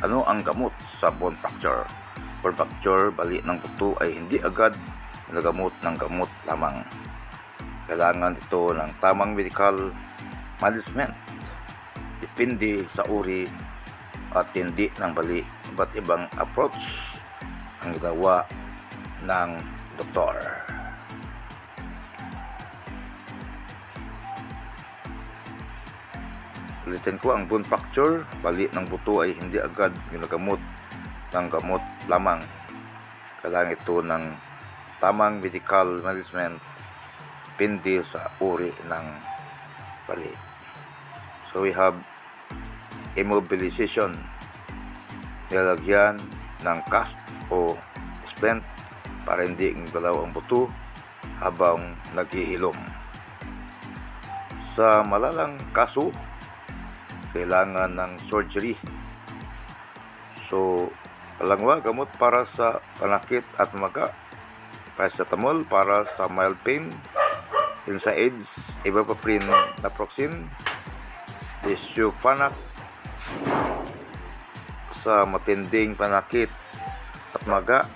Ano ang gamot sa bone fracture? Bone fracture, bali ng buto ay hindi agad nagamot ng gamot lamang. Kailangan ito ng tamang medical management. Depende sa uri at tindi ng bali. Iba't ibang approach ang ginawa ng doktor. Ulitin ko, ang bone fracture, bali ng buto ay hindi agad ginagamot ng gamot lamang. Kailangan ito ng tamang medical management, depende sa uri ng bali. So we have immobilization, nilalagyan ng cast o splint para hindi galaw ang buto habang naghihilom. Sa malalang kaso, kailangan ng surgery. So, palangwa, gamot para sa panakit at maga, paracetamol para sa mild pain, NSAIDs, ibuprofen, naproxen, diclofenac sa matinding panakit at maga,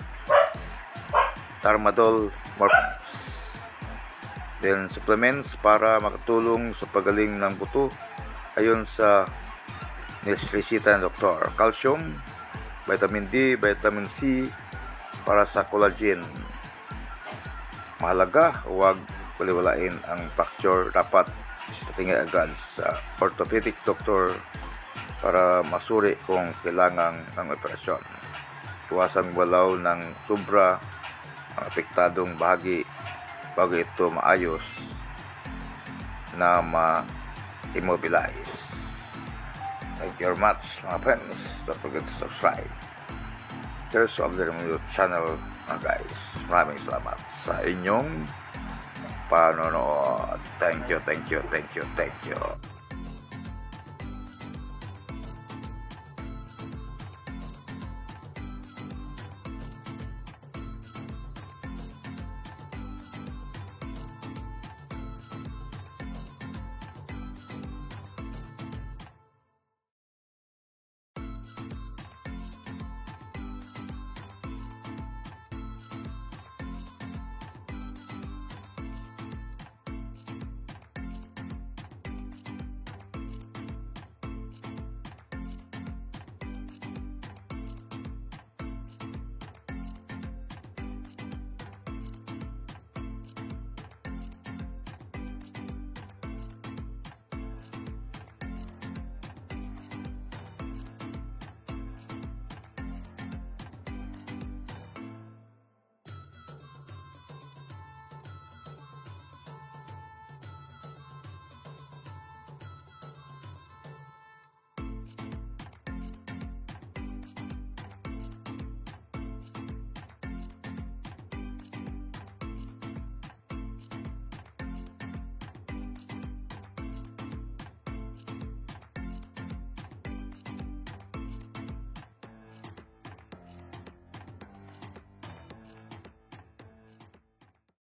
tramadol, morphine. Then supplements para makatulong sa pagaling ng buto ayon sa niresita ng doktor. Calcium, vitamin D, vitamin C para sa collagen. Mahalaga, huwag baliwalain ang fracture. Dapat patingin agad sa orthopedic doctor para masuri kung kailangan ng operasyon. Iwasang walaw ng sobra ang apektadong bahagi bago ito maayos na immobilize. Thank you very much, mga friends. Don't forget to subscribe. There's of the remote channel, mga guys. Maraming salamat sa inyong panonood. Thank you.